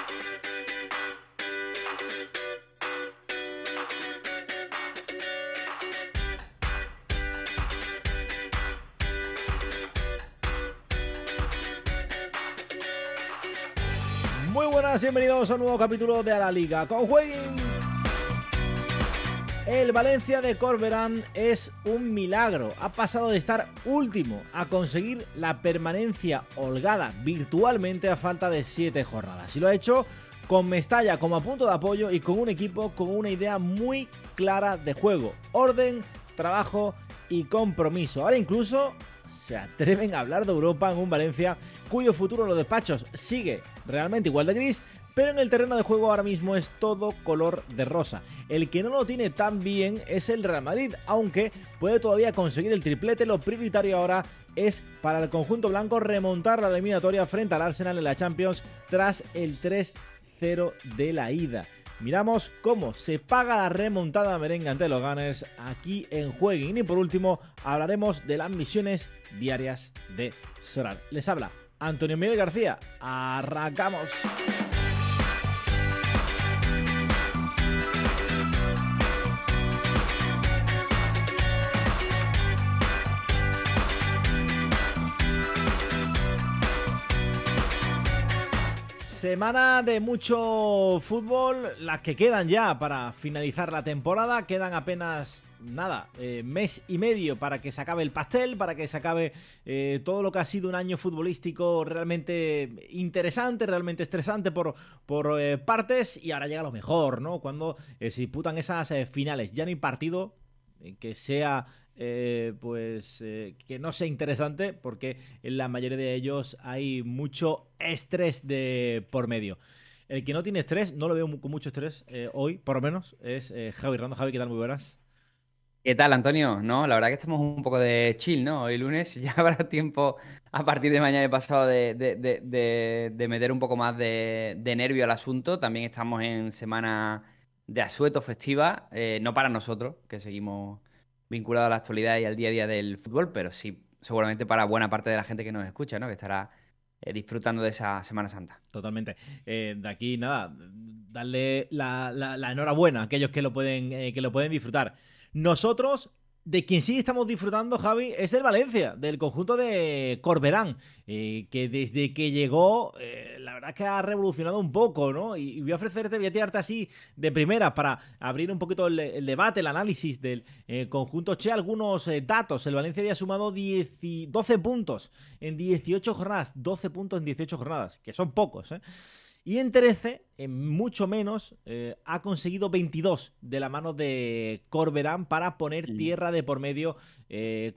Muy buenas, bienvenidos a un nuevo capítulo de A la Liga con Jueguin. El Valencia de Corberán es un milagro. Ha pasado de estar último a conseguir la permanencia holgada virtualmente a falta de 7 jornadas. Y lo ha hecho con Mestalla como punto de apoyo y con un equipo con una idea muy clara de juego. Orden, trabajo y compromiso. Ahora incluso se atreven a hablar de Europa en un Valencia cuyo futuro en los despachos sigue realmente igual de gris, pero en el terreno de juego ahora mismo es todo color de rosa. El que no lo tiene tan bien es el Real Madrid, aunque puede todavía conseguir el triplete. Lo prioritario ahora es para el conjunto blanco remontar la eliminatoria frente al Arsenal en la Champions tras el 3-0 de la ida. Miramos cómo se paga la remontada merengue ante los Gunners aquí en Jueguin. Y por último hablaremos de las misiones diarias de Soral. Les habla Antonio Miguel García. ¡Arrancamos! Semana de mucho fútbol, las que quedan ya para finalizar la temporada. Quedan apenas, mes y medio para que se acabe el pastel, para que se acabe todo lo que ha sido un año futbolístico realmente interesante, realmente estresante por partes. Y ahora llega lo mejor, ¿no? Cuando se disputan esas finales. Ya no hay partido que sea... que no sea interesante, porque en la mayoría de ellos hay mucho estrés de por medio. El que no tiene estrés, no lo veo con mucho estrés hoy, por lo menos, es Javi Rando. Javi, ¿qué tal? Muy buenas. ¿Qué tal, Antonio? No, la verdad que estamos un poco de chill, ¿no? Hoy lunes ya habrá tiempo a partir de mañana y pasado de meter un poco más de nervio al asunto. También estamos en semana de asueto festiva, no para nosotros, que seguimos vinculados a la actualidad y al día a día del fútbol, pero sí seguramente para buena parte de la gente que nos escucha, ¿no? Que estará disfrutando de esa Semana Santa. Totalmente. De aquí, nada, darle la enhorabuena a aquellos que lo pueden disfrutar. Nosotros, de quien sí estamos disfrutando, Javi, es el Valencia, del conjunto de Corberán, que desde que llegó, la verdad es que ha revolucionado un poco, ¿no? Y voy a tirarte así de primera para abrir un poquito el debate, el análisis del conjunto. Che, algunos datos. El Valencia había sumado 12 puntos en 18 jornadas, 12 puntos en 18 jornadas, que son pocos, ¿eh? Y en 13, en mucho menos, ha conseguido 22 de la mano de Corberán para poner tierra de por medio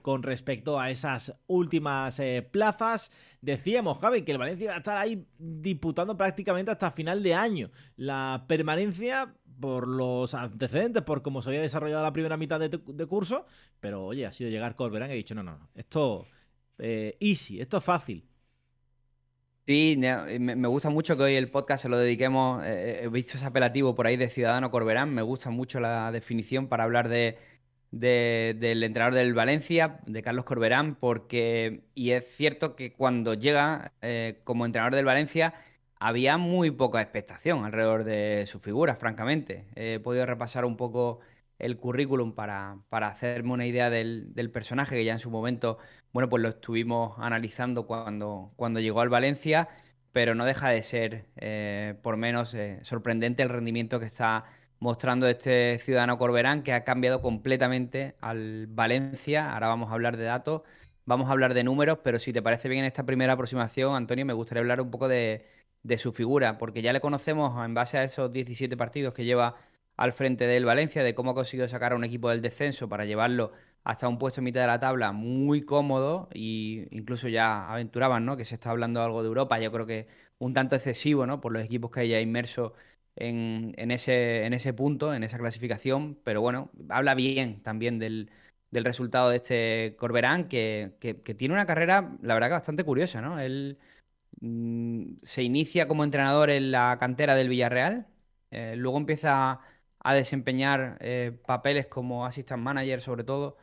con respecto a esas últimas plazas. Decíamos, Javi, que el Valencia va a estar ahí disputando prácticamente hasta final de año la permanencia por los antecedentes, por cómo se había desarrollado la primera mitad de curso. Pero, oye, ha sido llegar Corberán y ha dicho, no, esto easy, esto es fácil. Sí, me gusta mucho que hoy el podcast se lo dediquemos. He visto ese apelativo por ahí de Ciudadano Corberán. Me gusta mucho la definición para hablar del entrenador del Valencia, de Carlos Corberán, porque, y es cierto que cuando llega como entrenador del Valencia, había muy poca expectación alrededor de su figura, francamente. He podido repasar un poco el currículum para hacerme una idea del personaje que ya en su momento, bueno, pues lo estuvimos analizando cuando llegó al Valencia, pero no deja de ser, por menos, sorprendente el rendimiento que está mostrando este Ciudadano Corberán, que ha cambiado completamente al Valencia. Ahora vamos a hablar de datos, vamos a hablar de números, pero si te parece bien en esta primera aproximación, Antonio, me gustaría hablar un poco de su figura, porque ya le conocemos en base a esos 17 partidos que lleva al frente del Valencia, de cómo ha conseguido sacar a un equipo del descenso para llevarlo hasta un puesto en mitad de la tabla muy cómodo, y incluso ya aventuraban, ¿no?, que se está hablando algo de Europa. Yo creo que un tanto excesivo, ¿no?, por los equipos que hay ya inmersos en ese punto, en esa clasificación, pero bueno, habla bien también del resultado de este Corberán, que tiene una carrera, la verdad, que bastante curiosa, ¿no? Él se inicia como entrenador en la cantera del Villarreal, luego empieza a desempeñar papeles como assistant manager, sobre todo,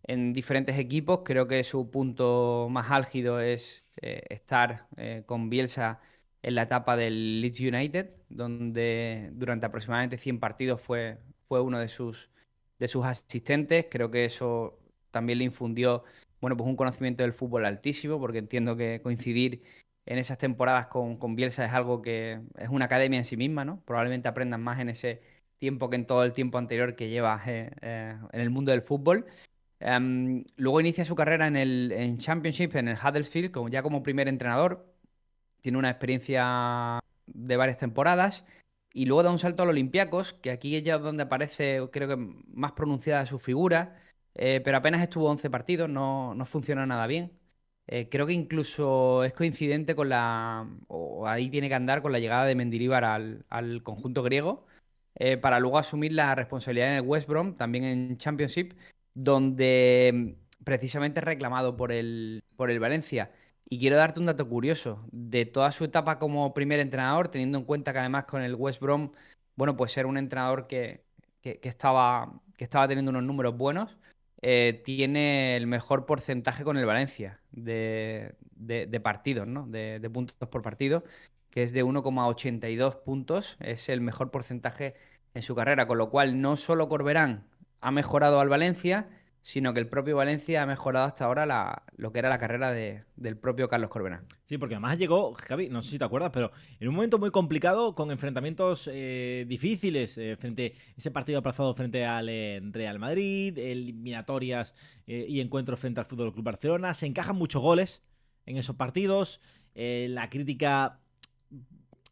en diferentes equipos. Creo que su punto más álgido es estar con Bielsa en la etapa del Leeds United, donde durante aproximadamente 100 partidos fue uno de sus asistentes. Creo que eso también le infundió, bueno, pues un conocimiento del fútbol altísimo, porque entiendo que coincidir en esas temporadas con Bielsa es algo que es una academia en sí misma, ¿no? Probablemente aprendan más en ese tiempo que en todo el tiempo anterior que llevas en el mundo del fútbol. Luego inicia su carrera en Championship, en el Huddersfield, ya como primer entrenador. Tiene una experiencia de varias temporadas y luego da un salto al Olympiacos, que aquí es ya donde aparece, creo que más pronunciada su figura, pero apenas estuvo 11 partidos, no funcionó nada bien. Creo que incluso es coincidente o ahí tiene que andar con la llegada de Mendilibar al conjunto griego, para luego asumir la responsabilidad en el West Brom, también en Championship, donde precisamente es reclamado por el Valencia. Y quiero darte un dato curioso. De toda su etapa como primer entrenador, teniendo en cuenta que además con el West Brom, bueno, pues era un entrenador que estaba teniendo unos números buenos, tiene el mejor porcentaje con el Valencia de partidos, ¿no? De puntos por partido, que es de 1,82 puntos. Es el mejor porcentaje en su carrera, con lo cual no solo Corberán ha mejorado al Valencia, sino que el propio Valencia ha mejorado hasta ahora lo que era la carrera del propio Carlos Corberán. Sí, porque además llegó, Javi, no sé si te acuerdas, pero en un momento muy complicado, con enfrentamientos difíciles, frente ese partido aplazado frente al Real Madrid, eliminatorias y encuentros frente al Fútbol Club Barcelona. Se encajan muchos goles en esos partidos. La crítica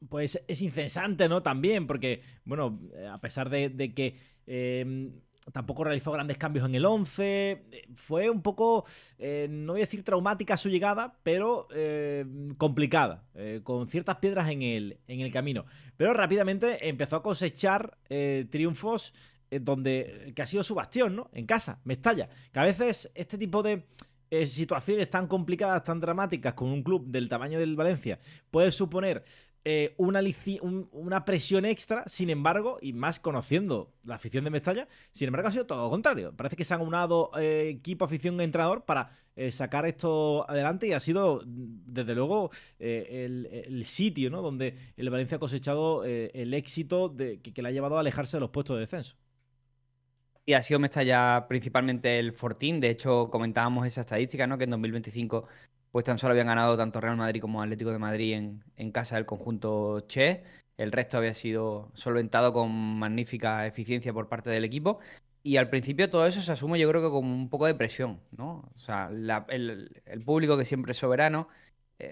pues es incesante, ¿no? También, porque, bueno, a pesar de que tampoco realizó grandes cambios en el 11, fue un poco, no voy a decir traumática su llegada, pero complicada, con ciertas piedras en el camino. Pero rápidamente empezó a cosechar triunfos donde que ha sido su bastión, ¿no? En casa, Mestalla. Que a veces este tipo de situaciones tan complicadas, tan dramáticas, con un club del tamaño del Valencia, puede suponer una presión extra. Sin embargo, y más conociendo la afición de Mestalla, sin embargo ha sido todo lo contrario. Parece que se han unado equipo, afición y entrenador para sacar esto adelante, y ha sido desde luego el sitio, ¿no?, donde el Valencia ha cosechado el éxito que le ha llevado a alejarse de los puestos de descenso. Y ha sido Mestalla principalmente el Fortín. De hecho, comentábamos esa estadística, ¿no? Que en 2025 pues tan solo habían ganado tanto Real Madrid como Atlético de Madrid en casa del conjunto Che. El resto había sido solventado con magnífica eficiencia por parte del equipo. Y al principio todo eso se asume, yo creo que como un poco de presión, ¿no? O sea, el público, que siempre es soberano,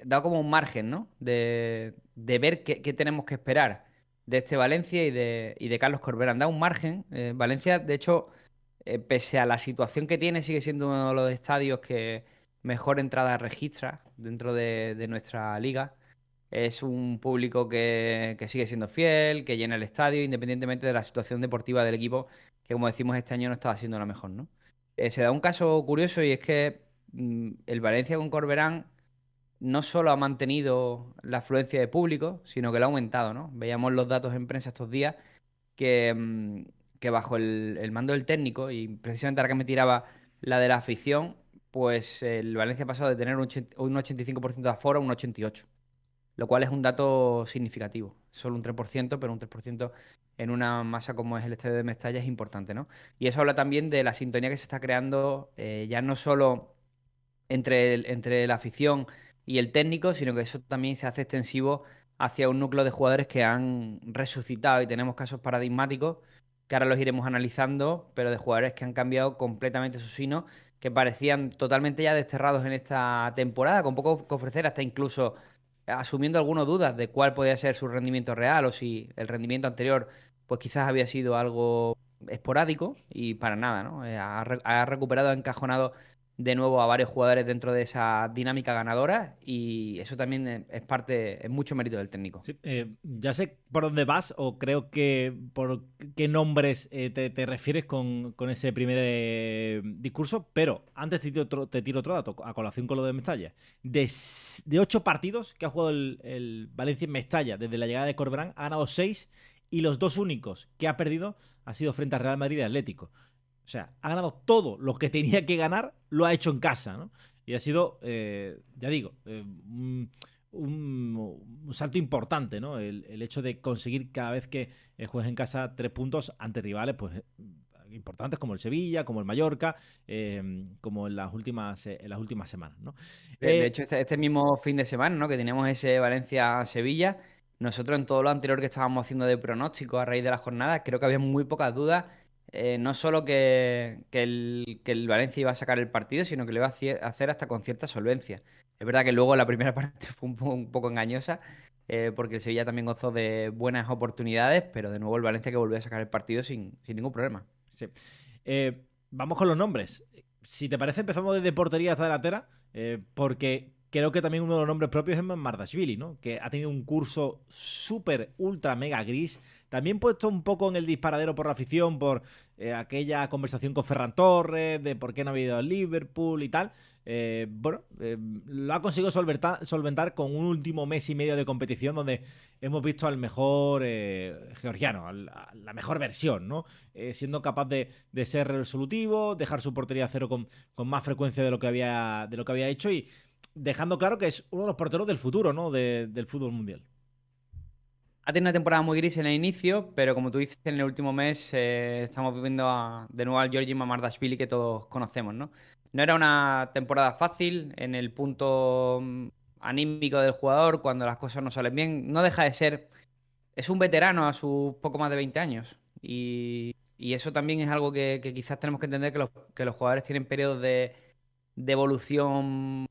da como un margen, ¿no? De ver qué tenemos que esperar de este Valencia y de Carlos Corberán. Da un margen. Valencia, de hecho, pese a la situación que tiene, sigue siendo uno de los estadios que mejor entrada registra dentro de nuestra liga. Es un público que sigue siendo fiel, que llena el estadio, independientemente de la situación deportiva del equipo, que como decimos este año no estaba siendo la mejor, ¿no? Se da un caso curioso, y es que el Valencia con Corberán no solo ha mantenido la afluencia de público, sino que la ha aumentado, ¿no? Veíamos los datos en prensa estos días que, que bajo el mando del técnico, y precisamente ahora que me tiraba la de la afición, pues el Valencia ha pasado de tener un 85% de aforo a un 88%, lo cual es un dato significativo. Solo un 3%, pero un 3% en una masa como es el estadio de Mestalla es importante, ¿no? Y eso habla también de la sintonía que se está creando, ya no solo entre la afición y el técnico, sino que eso también se hace extensivo hacia un núcleo de jugadores que han resucitado, y tenemos casos paradigmáticos que ahora los iremos analizando, pero de jugadores que han cambiado completamente su sino, que parecían totalmente ya desterrados en esta temporada, con poco que ofrecer, hasta incluso asumiendo algunas dudas de cuál podía ser su rendimiento real, o si el rendimiento anterior pues quizás había sido algo esporádico, y para nada, ¿no? Ha recuperado, ha encajonado de nuevo a varios jugadores dentro de esa dinámica ganadora, y eso también es parte, es mucho mérito del técnico. Sí, ya sé por dónde vas, o creo que por qué nombres te refieres con ese primer discurso, pero antes te tiro otro dato a colación con lo de Mestalla. De 8 partidos que ha jugado el Valencia en Mestalla desde la llegada de Corberán, ha ganado 6, y los 2 únicos que ha perdido ha sido frente a Real Madrid y Atlético. O sea, ha ganado todo lo que tenía que ganar, lo ha hecho en casa, ¿no? Y ha sido, ya digo, un salto importante, ¿no? El hecho de conseguir cada vez que juegues en casa 3 puntos ante rivales, pues importantes como el Sevilla, como el Mallorca, como en las últimas semanas, ¿no? De hecho, este mismo fin de semana, ¿no? Que teníamos ese Valencia-Sevilla, nosotros en todo lo anterior que estábamos haciendo de pronóstico a raíz de la jornada, creo que había muy pocas dudas, no solo que el Valencia iba a sacar el partido, sino que lo iba a hacer hasta con cierta solvencia. Es verdad que luego la primera parte fue un poco engañosa, porque el Sevilla también gozó de buenas oportunidades, pero de nuevo el Valencia que volvió a sacar el partido sin ningún problema. Sí. Vamos con los nombres. Si te parece, empezamos desde portería hasta delantera, porque creo que también uno de los nombres propios es Mardashvili, ¿no? Que ha tenido un curso súper, ultra, mega gris. También puesto un poco en el disparadero por la afición, por aquella conversación con Ferran Torres, de por qué no había ido al Liverpool y tal. Lo ha conseguido solventar con un último mes y medio de competición donde hemos visto al mejor georgiano, a la mejor versión, ¿no? Siendo capaz de ser resolutivo, dejar su portería a cero con más frecuencia de lo que había hecho y dejando claro que es uno de los porteros del futuro, ¿no? Del fútbol mundial. Ha tenido una temporada muy gris en el inicio, pero como tú dices, en el último mes estamos viviendo de nuevo al Georgi Mamardashvili que todos conocemos, ¿no? No era una temporada fácil en el punto anímico del jugador, cuando las cosas no salen bien. No deja de ser. Es un veterano a sus poco más de 20 años. Y eso también es algo que quizás tenemos que entender que los jugadores tienen periodos de evolución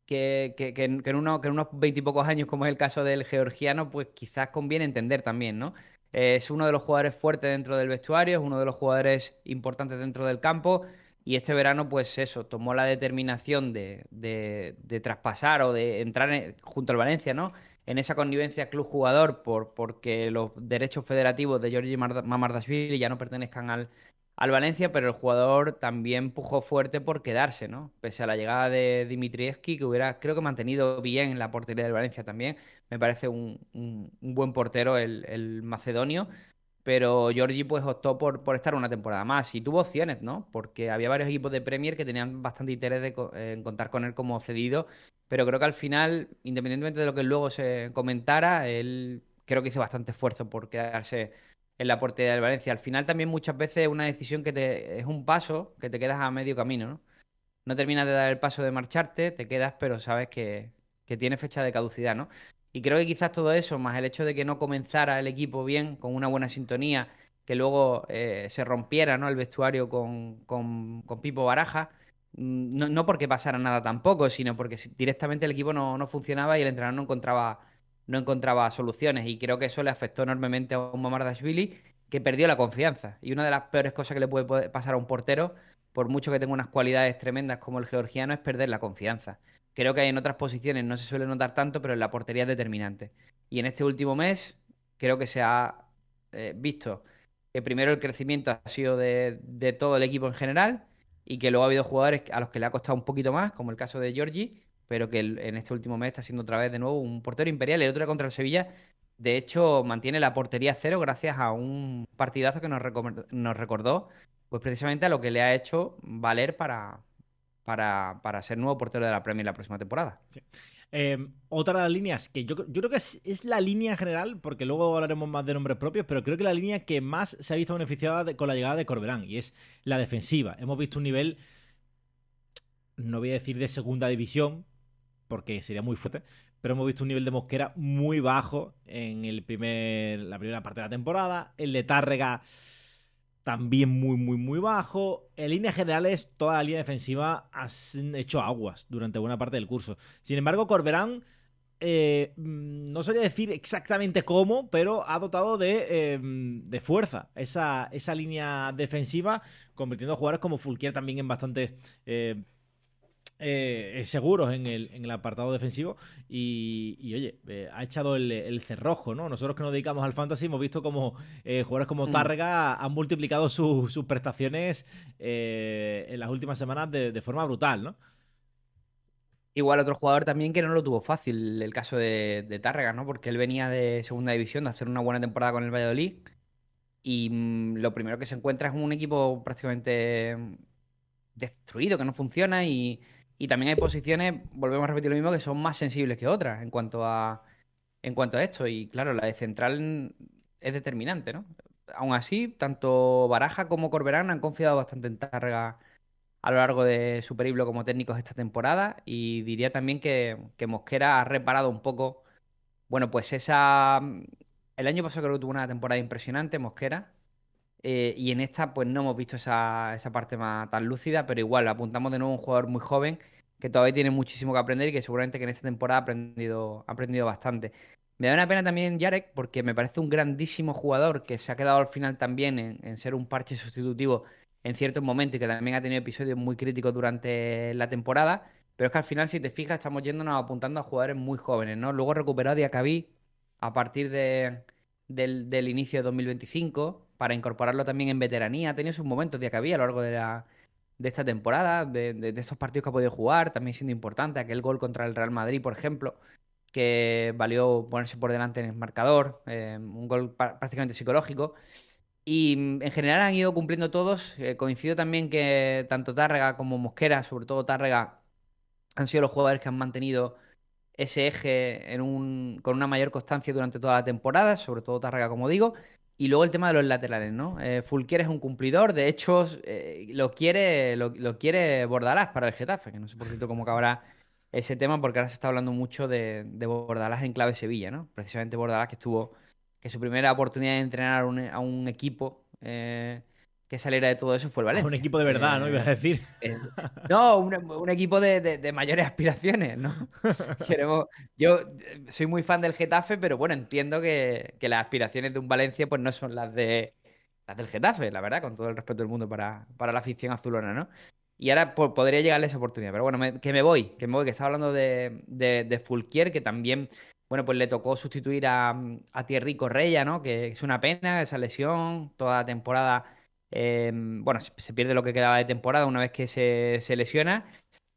que en unos 20 y pocos años, como es el caso del georgiano, pues quizás conviene entender también, ¿no? Es uno de los jugadores fuertes dentro del vestuario, es uno de los jugadores importantes dentro del campo. Y este verano, pues eso, tomó la determinación de traspasar o de entrar junto al Valencia, ¿no? En esa connivencia club-jugador porque los derechos federativos de Giorgi Mamardashvili ya no pertenezcan al Valencia, pero el jugador también pujó fuerte por quedarse, ¿no? Pese a la llegada de Dimitrievski, que hubiera, creo que mantenido bien la portería del Valencia también. Me parece un buen portero el macedonio, pero Giorgi pues optó por estar una temporada más y tuvo opciones, ¿no? Porque había varios equipos de Premier que tenían bastante interés en contar con él como cedido, pero creo que al final, independientemente de lo que luego se comentara, él creo que hizo bastante esfuerzo por quedarse en la portería del Valencia. Al final también muchas veces es una decisión es un paso que te quedas a medio camino, ¿no? No terminas de dar el paso de marcharte, te quedas, pero sabes que tiene fecha de caducidad, ¿no? Y creo que quizás todo eso, más el hecho de que no comenzara el equipo bien, con una buena sintonía, que luego se rompiera, ¿no? El vestuario con Pipo Baraja, no porque pasara nada tampoco, sino porque directamente el equipo no funcionaba y el entrenador no encontraba soluciones. Y creo que eso le afectó enormemente a un Mamardashvili que perdió la confianza. Y una de las peores cosas que le puede pasar a un portero, por mucho que tenga unas cualidades tremendas como el georgiano, es perder la confianza. Creo que en otras posiciones no se suele notar tanto, pero en la portería es determinante. Y en este último mes creo que se ha visto que primero el crecimiento ha sido de todo el equipo en general y que luego ha habido jugadores a los que le ha costado un poquito más, como el caso de Giorgi, pero que en este último mes está siendo otra vez de nuevo un portero imperial. El otro día contra el Sevilla, de hecho, mantiene la portería cero gracias a un partidazo que nos recordó, pues precisamente a lo que le ha hecho valer para ser nuevo portero de la Premier la próxima temporada. Sí. Otra de las líneas que yo creo que es la línea en general, porque luego hablaremos más de nombres propios, pero creo que la línea que más se ha visto beneficiada con la llegada de Corberán, y es la defensiva. Hemos visto un nivel, no voy a decir de segunda división, porque sería muy fuerte, pero hemos visto un nivel de Mosquera muy bajo en la primera parte de la temporada. El de Tárrega también muy, muy, muy bajo. En líneas generales, toda la línea defensiva ha hecho aguas durante buena parte del curso. Sin embargo, Corberán, no sabría decir exactamente cómo, pero ha dotado de fuerza esa línea defensiva, convirtiendo a jugadores como Fulquier también en bastante seguros en el apartado defensivo y oye, ha echado el cerrojo, ¿no? Nosotros que nos dedicamos al fantasy hemos visto como jugadores como Mm. Tárrega han multiplicado sus prestaciones en las últimas semanas de forma brutal, ¿no? Igual otro jugador también que no lo tuvo fácil, el caso de Tárrega, ¿no? Porque él venía de segunda división, de hacer una buena temporada con el Valladolid. Y lo primero que se encuentra es un equipo prácticamente destruido, que no funciona. Y también hay posiciones, volvemos a repetir lo mismo, que son más sensibles que otras en cuanto a esto. Y claro, la de central es determinante, ¿no? Aún así, tanto Baraja como Corberán han confiado bastante en Tárrega a lo largo de su periplo como técnicos esta temporada. Y diría también que Mosquera ha reparado un poco. Bueno, pues esa. El año pasado creo que tuvo una temporada impresionante, Mosquera. Y en esta, pues no hemos visto esa parte más tan lúcida, pero igual apuntamos de nuevo a un jugador muy joven que todavía tiene muchísimo que aprender y que seguramente que en esta temporada ha aprendido bastante. Me da una pena también Jarek, porque me parece un grandísimo jugador que se ha quedado al final también en ser un parche sustitutivo en ciertos momentos y que también ha tenido episodios muy críticos durante la temporada. Pero es que al final, si te fijas, estamos yéndonos apuntando a jugadores muy jóvenes, ¿no? Luego recuperó a Diacabí a partir del inicio de 2025 para incorporarlo también en veteranía. Ha tenido sus momentos de que había a lo largo de esta temporada, de estos partidos que ha podido jugar, también siendo importante. Aquel gol contra el Real Madrid, por ejemplo, que valió ponerse por delante en el marcador, un gol prácticamente psicológico. Y en general han ido cumpliendo todos. Coincido también que tanto Tárrega como Mosquera, sobre todo Tárrega, han sido los jugadores que han mantenido ese eje con una mayor constancia durante toda la temporada, sobre todo Tárrega, como digo. Y luego el tema de los laterales, ¿no? Fulquier es un cumplidor, de hecho, lo quiere Bordalás para el Getafe, que no sé por cierto cómo acabará ese tema, porque ahora se está hablando mucho de Bordalás en clave Sevilla, ¿no? Precisamente Bordalás que su primera oportunidad de entrenar a un equipo que saliera de todo eso fue el A un Valencia. equipo de verdad, ¿no? Ibas a decir. Es- no, un equipo de mayores aspiraciones, ¿no? Queremos, yo soy muy fan del Getafe, pero bueno, entiendo que las aspiraciones de un Valencia pues no son las del Getafe, la verdad, con todo el respeto del mundo para la afición azulona, ¿no? Y ahora podría llegarle esa oportunidad. Pero bueno, que estaba hablando de Fulquier, que también, bueno, pues le tocó sustituir a Thierry Correia, ¿no? Que es una pena esa lesión, toda la temporada. Bueno, se pierde lo que quedaba de temporada una vez que se lesiona.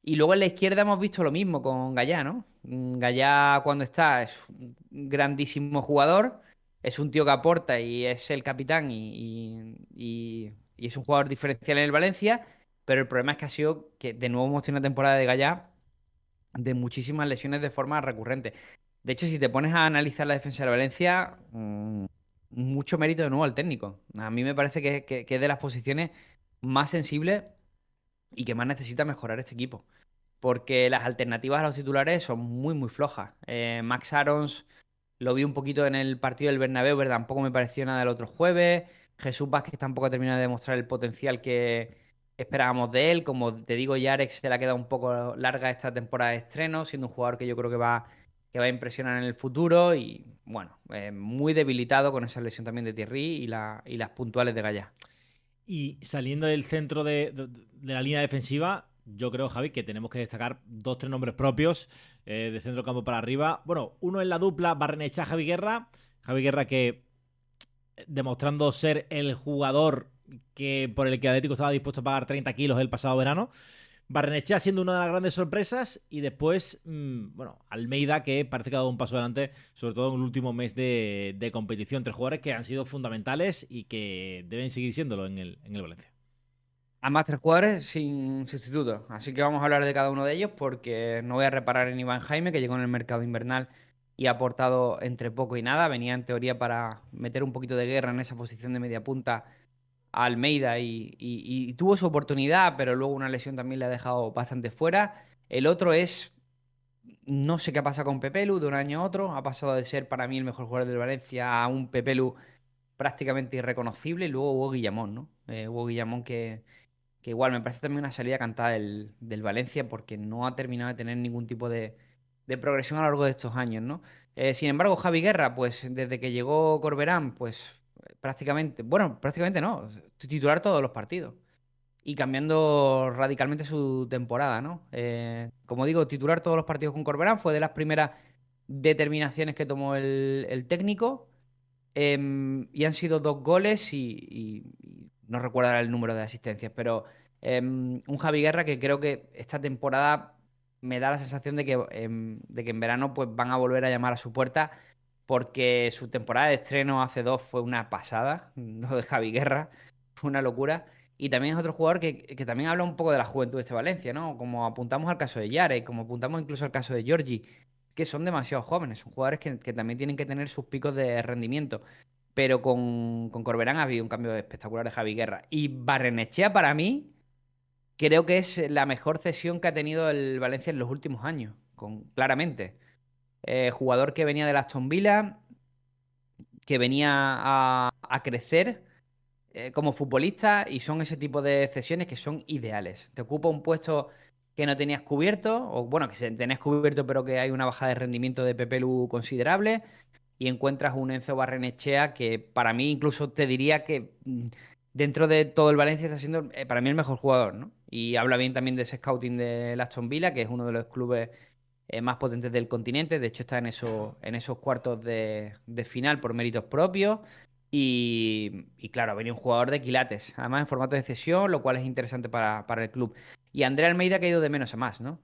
Y luego en la izquierda hemos visto lo mismo con Gallá, ¿no? Gallá cuando está es un grandísimo jugador, es un tío que aporta y es el capitán y es un jugador diferencial en el Valencia, pero el problema es que ha sido que de nuevo hemos tenido una temporada de Gallá de muchísimas lesiones de forma recurrente. De hecho, si te pones a analizar la defensa de Valencia, mucho mérito de nuevo al técnico. A mí me parece que es de las posiciones más sensibles y que más necesita mejorar este equipo. Porque las alternativas a los titulares son muy, muy flojas. Max Arons lo vi un poquito en el partido del Bernabéu, pero tampoco me pareció nada el otro jueves. Jesús Vázquez tampoco ha terminado de demostrar el potencial que esperábamos de él. Como te digo, Yarek se le ha quedado un poco larga esta temporada de estreno, siendo un jugador que yo creo que va a impresionar en el futuro. Y bueno, muy debilitado con esa lesión también de Thierry y las puntuales de Gallá. Y saliendo del centro de la línea defensiva, yo creo, Javi, que tenemos que destacar dos, tres nombres propios de centro campo para arriba. Bueno, uno en la dupla Barrenechea-Javi Guerra. Javi Guerra que demostrando ser el jugador por el que el Atlético estaba dispuesto a pagar 30 kilos el pasado verano. Barrenechea siendo una de las grandes sorpresas y después, bueno, Almeida que parece que ha dado un paso adelante, sobre todo en el último mes de competición. Tres jugadores que han sido fundamentales y que deben seguir siéndolo en el Valencia. Ambas tres jugadores sin sustituto. Así que vamos a hablar de cada uno de ellos porque no voy a reparar en Iván Jaime, que llegó en el mercado invernal y ha aportado entre poco y nada. Venía en teoría para meter un poquito de guerra en esa posición de media punta a Almeida y tuvo su oportunidad, pero luego una lesión también le ha dejado bastante fuera. El otro es, no sé qué pasa con Pepelu de un año a otro. Ha pasado de ser para mí el mejor jugador del Valencia a un Pepelu prácticamente irreconocible. Y luego Hugo Guillamón, ¿no? Hugo Guillamón que igual me parece también una salida cantada del Valencia porque no ha terminado de tener ningún tipo de progresión a lo largo de estos años, ¿no? Sin embargo, Javi Guerra, pues desde que llegó Corberán, pues prácticamente no, titular todos los partidos y cambiando radicalmente su temporada, ¿no? Como digo, titular todos los partidos con Corberán fue de las primeras determinaciones que tomó el técnico. Y han sido 2 goles y no recuerdo ahora el número de asistencias, pero un Javi Guerra que creo que esta temporada me da la sensación de que en verano pues van a volver a llamar a su puerta porque su temporada de estreno hace 2 fue una pasada, lo de Javi Guerra, fue una locura. Y también es otro jugador que también habla un poco de la juventud de este Valencia, ¿no? Como apuntamos al caso de Yare, como apuntamos incluso al caso de Giorgi, que son demasiado jóvenes, son jugadores que también tienen que tener sus picos de rendimiento. Pero con Corberán ha habido un cambio espectacular de Javi Guerra. Y Barrenechea para mí creo que es la mejor cesión que ha tenido el Valencia en los últimos años, claramente. Jugador que venía del Aston Villa, que venía a crecer como futbolista y son ese tipo de cesiones que son ideales. Te ocupa un puesto que no tenías cubierto, o bueno, que se tenías cubierto pero que hay una bajada de rendimiento de Pepe Lu considerable y encuentras un Enzo Barrenechea que para mí incluso te diría que dentro de todo el Valencia está siendo para mí el mejor jugador, ¿no? Y habla bien también de ese scouting de Aston Villa, que es uno de los clubes más potentes del continente. De hecho, está en esos cuartos de final por méritos propios. Y claro, ha venido un jugador de quilates, además en formato de cesión, lo cual es interesante para el club. Y André Almeida que ha ido de menos a más, ¿no?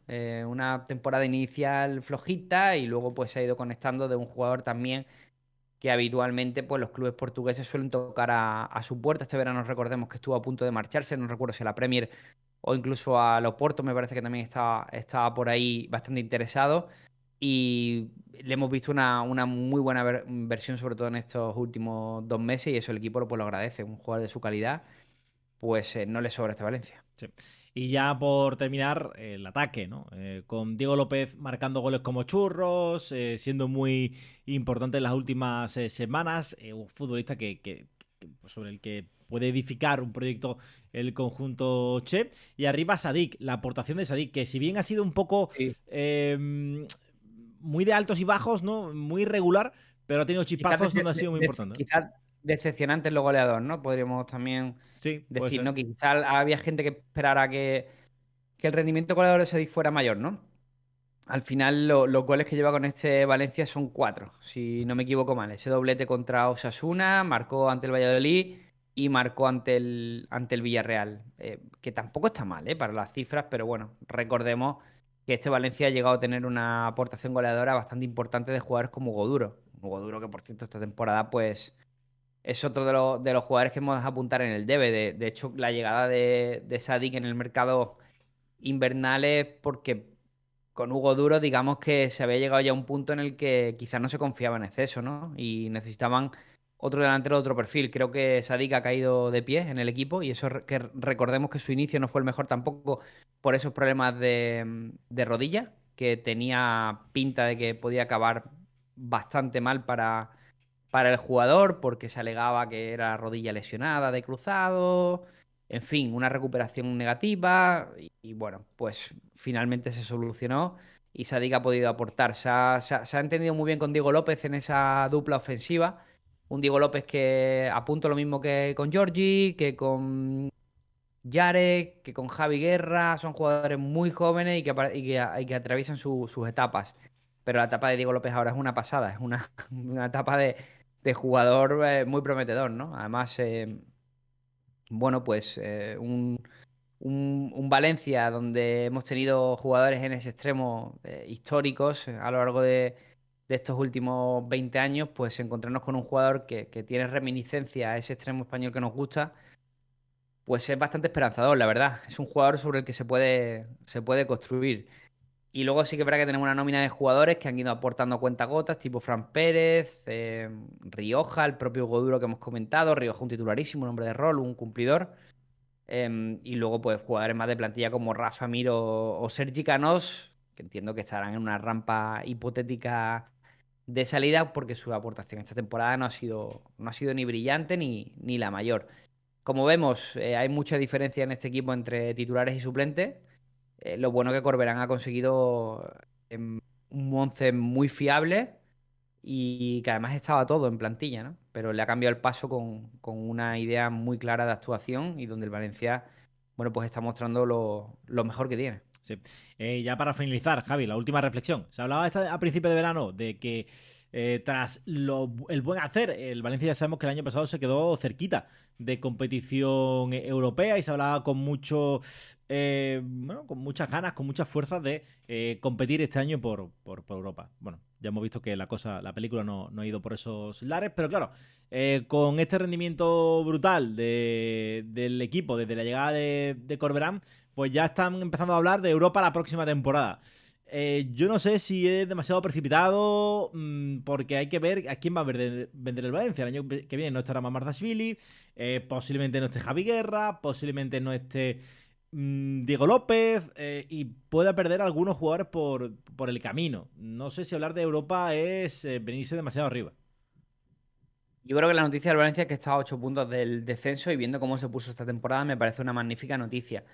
Una temporada inicial flojita y luego pues se ha ido conectando de un jugador también que habitualmente pues los clubes portugueses suelen tocar a su puerta. Este verano recordemos que estuvo a punto de marcharse, no recuerdo si a la Premier o incluso a Loporto, me parece que también estaba por ahí bastante interesado. Y le hemos visto una muy buena versión, sobre todo en estos últimos 2 meses, y eso el equipo pues, lo agradece. Un jugador de su calidad, pues no le sobra este Valencia. Sí. Y ya por terminar, el ataque, ¿no? Con Diego López marcando goles como churros, siendo muy importante en las últimas semanas, un futbolista pues, sobre el que puede edificar un proyecto el conjunto Che. Y arriba Sadik, la aportación de Sadik, que si bien ha sido un poco Sí. muy de altos y bajos, ¿no? Muy irregular, pero ha tenido Quizás, chispazos donde ha sido muy importante, ¿no? quizás decepcionante en los goleadores, ¿no? Podríamos también Sí, puede decir, ser. ¿no? Que quizás había gente que esperara que el rendimiento goleador de Sadik fuera mayor, ¿no? Al final, los goles que lleva con este Valencia son 4, si no me equivoco mal. Ese doblete contra Osasuna, marcó ante el Valladolid y marcó ante el Villarreal. Que tampoco está mal, para las cifras, pero bueno, recordemos que este Valencia ha llegado a tener una aportación goleadora bastante importante de jugadores como Goduro. Goduro, que por cierto, esta temporada, pues, es otro de los jugadores que hemos de apuntar en el debe. De hecho, la llegada de Sadik en el mercado invernal es porque con Hugo Duro, digamos que se había llegado ya a un punto en el que quizás no se confiaba en exceso, ¿no? Y necesitaban otro delantero de otro perfil. Creo que Sadik ha caído de pie en el equipo y eso que recordemos que su inicio no fue el mejor tampoco por esos problemas de rodilla, que tenía pinta de que podía acabar bastante mal para el jugador porque se alegaba que era rodilla lesionada de cruzado, en fin, una recuperación negativa y bueno, pues finalmente se solucionó y Sadik ha podido aportar. Se ha entendido muy bien con Diego López en esa dupla ofensiva. Un Diego López que apunta lo mismo que con Giorgi, que con Yarek, que con Javi Guerra. Son jugadores muy jóvenes y que atraviesan sus etapas. Pero la etapa de Diego López ahora es una pasada, es una, una etapa de jugador muy prometedor, ¿no? Además, bueno, pues un Valencia donde hemos tenido jugadores en ese extremo históricos a lo largo de estos últimos 20 años, pues encontrarnos con un jugador que tiene reminiscencia a ese extremo español que nos gusta, pues es bastante esperanzador, la verdad. Es un jugador sobre el que se puede construir. Y luego sí que es verdad que tenemos una nómina de jugadores que han ido aportando cuentagotas, tipo Fran Pérez, Rioja, el propio Goduro que hemos comentado. Rioja, un titularísimo, un hombre de rol, un cumplidor. Y luego, pues, jugadores más de plantilla como Rafa Mir o Sergi Canós, que entiendo que estarán en una rampa hipotética de salida porque su aportación esta temporada no ha sido ni brillante ni la mayor. Como vemos, hay mucha diferencia en este equipo entre titulares y suplentes. Lo bueno que Corberán ha conseguido un once muy fiable y que además estaba todo en plantilla, ¿no? Pero le ha cambiado el paso con una idea muy clara de actuación y donde el Valencia, bueno, pues está mostrando lo mejor que tiene. Sí. Ya para finalizar, Javi, la última reflexión. Se hablaba a principio de verano de que tras el buen hacer, el Valencia ya sabemos que el año pasado se quedó cerquita de competición europea y se hablaba con bueno, con muchas ganas, con muchas fuerzas de competir este año por Europa. Bueno, Ya hemos visto que la película no ha ido por esos lares, pero claro, con este rendimiento brutal del equipo desde la llegada de Corberán, pues ya están empezando a hablar de Europa la próxima temporada. Yo no sé si es demasiado precipitado, porque hay que ver a quién va a vender el Valencia. El año que viene no estará Mamardashvili, posiblemente no esté Javi Guerra, posiblemente no esté Diego López, y pueda perder algunos jugadores por el camino. No sé si hablar de Europa es venirse demasiado arriba. Yo creo que la noticia del Valencia es que está a 8 puntos del descenso y viendo cómo se puso esta temporada me parece una magnífica noticia.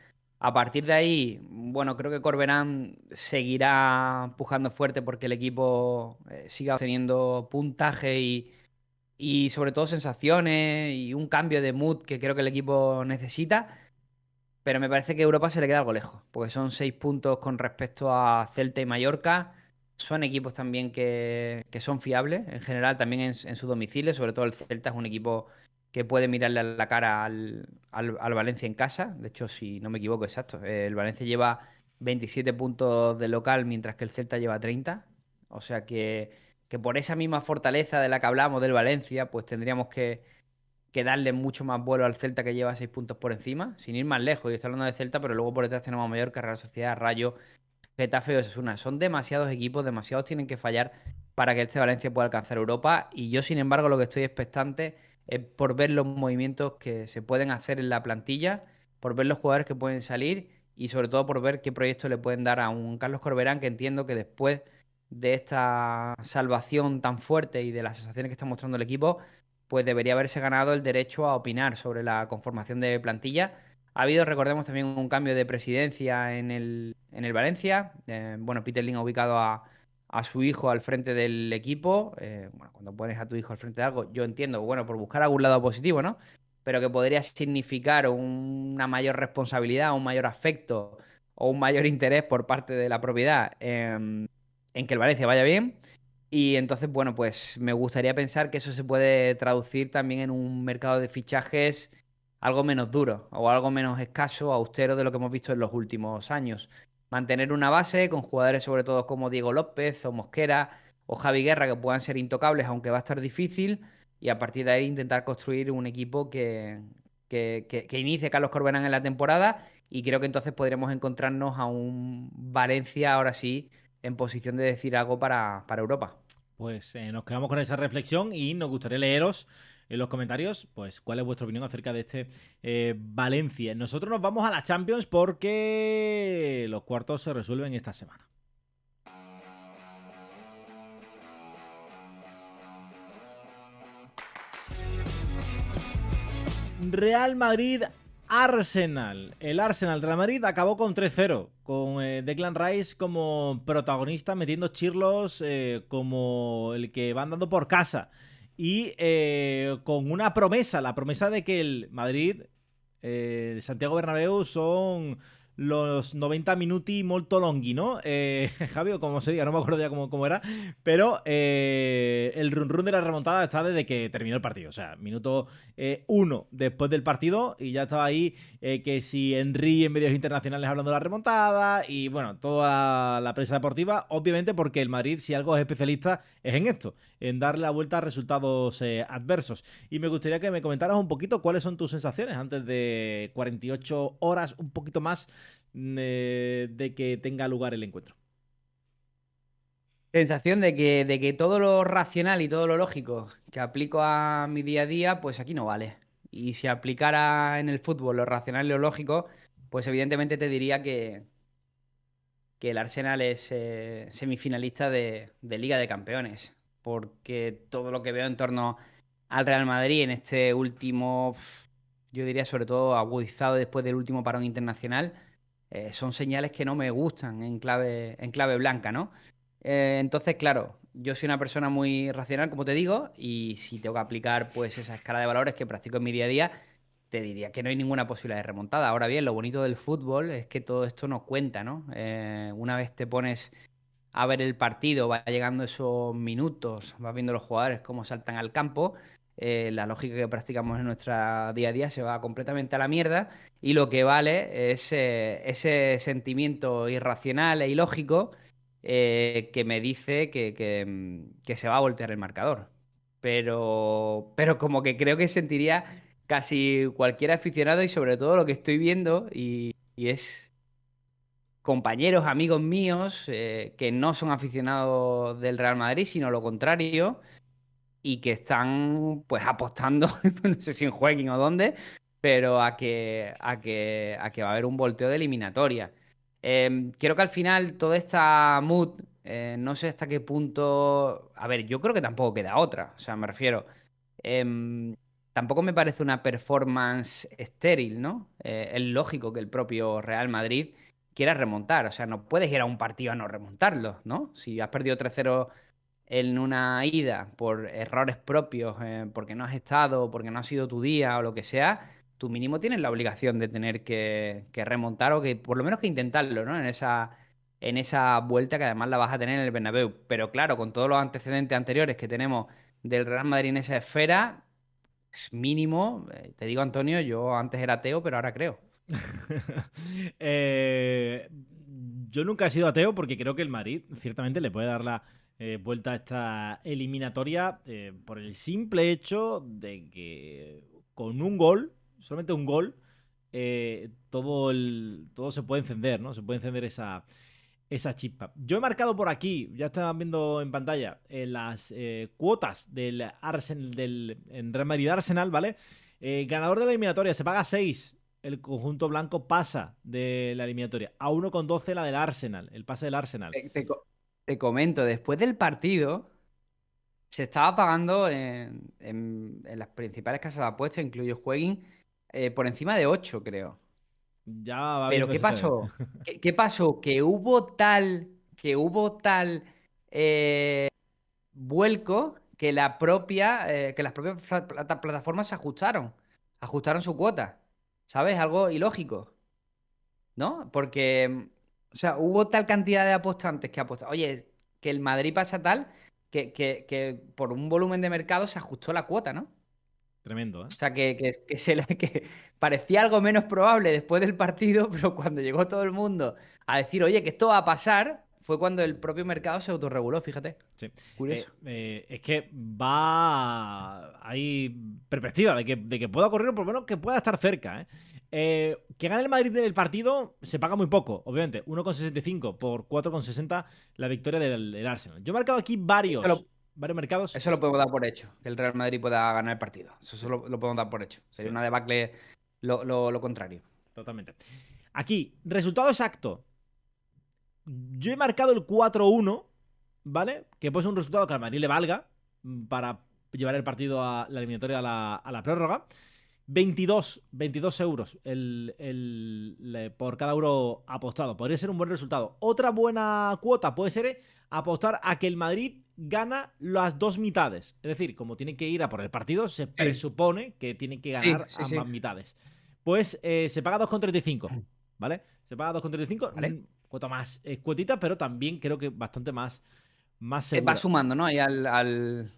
A partir de ahí, bueno, creo que Corberán seguirá pujando fuerte porque el equipo siga obteniendo puntaje y sobre todo sensaciones y un cambio de mood que creo que el equipo necesita. Pero me parece que Europa se le queda algo lejos, porque son 6 puntos con respecto a Celta y Mallorca. Son equipos también que son fiables, en general también en su domicilio, sobre todo el Celta es un equipo que puede mirarle a la cara al Valencia en casa. De hecho, si no me equivoco, exacto, el Valencia lleva 27 puntos de local, mientras que el Celta lleva 30. O sea que por esa misma fortaleza de la que hablamos del Valencia, pues tendríamos que darle mucho más vuelo al Celta, que lleva 6 puntos por encima, sin ir más lejos. Yo estoy hablando de Celta, pero luego por detrás tenemos a Mallorca, Real Sociedad, Rayo, Getafe y Osasuna. Son demasiados equipos, demasiados tienen que fallar para que este Valencia pueda alcanzar Europa. Y yo, sin embargo, lo que estoy expectante es por ver los movimientos que se pueden hacer en la plantilla, por ver los jugadores que pueden salir y sobre todo por ver qué proyecto le pueden dar a un Carlos Corberán, que entiendo que después de esta salvación tan fuerte y de las sensaciones que está mostrando el equipo, pues debería haberse ganado el derecho a opinar sobre la conformación de plantilla. Ha habido, recordemos, también un cambio de presidencia en el Valencia. Bueno, Peter Lim ha ubicado a su hijo al frente del equipo. Bueno, cuando pones a tu hijo al frente de algo, yo entiendo, bueno, por buscar algún lado positivo, ¿no? Pero que podría significar una mayor responsabilidad, un mayor afecto o un mayor interés por parte de la propiedad en que el Valencia vaya bien. Y entonces, bueno, pues me gustaría pensar que eso se puede traducir también en un mercado de fichajes algo menos duro o algo menos escaso, austero de lo que hemos visto en los últimos años. Mantener una base con jugadores sobre todo como Diego López o Mosquera o Javi Guerra, que puedan ser intocables, aunque va a estar difícil, y a partir de ahí intentar construir un equipo que inicie Carlos Corberán en la temporada, y creo que entonces podremos encontrarnos a un Valencia ahora sí en posición de decir algo para Europa. Pues nos quedamos con esa reflexión y nos gustaría leeros en los comentarios, pues, cuál es vuestra opinión acerca de este Valencia. Nosotros nos vamos a la Champions porque los cuartos se resuelven esta semana. Real Madrid Arsenal. El Arsenal Real Madrid acabó con 3-0, con Declan Rice como protagonista, metiendo chirlos como el que va andando por casa. Y con una promesa, la promesa de que el Madrid, el Santiago Bernabéu, son los 90 minuti molto longhi, ¿no? Javi, o como se diga, no me acuerdo ya cómo era, pero el run run de la remontada está desde que terminó el partido, o sea, minuto 1 después del partido, y ya estaba ahí que si Henry en medios internacionales hablando de la remontada, y bueno, toda la prensa deportiva, obviamente porque el Madrid, si algo es especialista, es en esto, en darle la vuelta a resultados adversos. Y me gustaría que me comentaras un poquito cuáles son tus sensaciones antes de 48 horas, un poquito más, de que tenga lugar el encuentro. Sensación de que todo lo racional y todo lo lógico que aplico a mi día a día, pues aquí no vale. Y si aplicara en el fútbol lo racional y lo lógico, pues evidentemente te diría que el Arsenal es semifinalista de Liga de Campeones. Porque todo lo que veo en torno al Real Madrid en este último, yo diría sobre todo agudizado después del último parón internacional, son señales que no me gustan en clave blanca, ¿no? Entonces, claro, yo soy una persona muy racional, como te digo, y si tengo que aplicar pues esa escala de valores que practico en mi día a día, te diría que no hay ninguna posibilidad de remontada. Ahora bien, lo bonito del fútbol es que todo esto no cuenta, ¿no? Una vez te pones a ver el partido, va llegando esos minutos, vas viendo los jugadores cómo saltan al campo, la lógica que practicamos en nuestra día a día se va completamente a la mierda, y lo que vale es ese sentimiento irracional e ilógico que me dice que se va a voltear el marcador. Pero como que creo que sentiría casi cualquier aficionado y sobre todo lo que estoy viendo y es compañeros, amigos míos que no son aficionados del Real Madrid, sino lo contrario, y que están pues apostando, no sé si en Joaquín o dónde, pero a que va a haber un volteo de eliminatoria. Creo que al final toda esta mood, no sé hasta qué punto. A ver, yo creo que tampoco queda otra. O sea, me refiero. em, Tampoco me parece una performance estéril, ¿no? Es lógico que el propio Real Madrid quiera remontar. O sea, no puedes ir a un partido a no remontarlo, ¿no? Si has perdido 3-0 en una ida por errores propios, porque no has estado, porque no ha sido tu día o lo que sea, tú mínimo tienes la obligación de tener que remontar o que por lo menos que intentarlo, ¿no? En esa vuelta que además la vas a tener en el Bernabéu. Pero claro, con todos los antecedentes anteriores que tenemos del Real Madrid en esa esfera, es mínimo, te digo Antonio, yo antes era ateo, pero ahora creo. Eh, yo nunca he sido ateo porque creo que el Madrid ciertamente le puede dar la vuelta a esta eliminatoria por el simple hecho de que con un gol, solamente un gol, todo se puede encender, ¿no? Se puede encender esa chispa. Yo he marcado por aquí, ya estaban viendo en pantalla, las cuotas del Arsenal, del en Real Madrid Arsenal, ¿vale? Ganador de la eliminatoria se paga 6. El conjunto blanco pasa de la eliminatoria. A 1,12 la del Arsenal, el pase del Arsenal. Te comento, después del partido se estaba pagando en las principales casas de apuestas, incluyo Jueguin, por encima de 8 creo. Ya va Pero viendo ¿qué ese también. pasó? ¿Qué pasó? Que hubo tal eh, vuelco que las propias plataformas se ajustaron su cuota. ¿Sabes? Algo ilógico, ¿no? Porque, o sea, hubo tal cantidad de apostantes que apostaron. Oye, que el Madrid pasa tal que por un volumen de mercado se ajustó la cuota, ¿no? Tremendo, ¿eh? O sea, que parecía algo menos probable después del partido, pero cuando llegó todo el mundo a decir, oye, que esto va a pasar, fue cuando el propio mercado se autorreguló, fíjate. Sí. Curioso. Es que hay perspectiva de que pueda ocurrir o por lo menos que pueda estar cerca, ¿eh? Que gane el Madrid en el partido se paga muy poco, obviamente. 1,65 por 4,60 la victoria del Arsenal. Yo he marcado aquí Eso varios, lo, varios mercados. eso lo podemos dar por hecho, que el Real Madrid pueda ganar el partido. Eso lo podemos dar por hecho. Sería Sí, una debacle lo contrario. totalmente. Aquí, resultado exacto. Yo he marcado el 4-1, ¿vale? Que puede ser un resultado que al Madrid le valga para llevar el partido a la eliminatoria a la prórroga. 22 euros por cada euro apostado. Podría ser un buen resultado. Otra buena cuota puede ser apostar a que el Madrid gana las dos mitades. Es decir, como tiene que ir a por el partido, se Sí, presupone que tiene que sí, ganar sí, sí. ambas mitades. Pues se paga 2,35, ¿vale? Se paga 2,35, ¿Vale? cuota más cuotita, pero también creo que bastante más Va segura. sumando, ¿no? Ahí al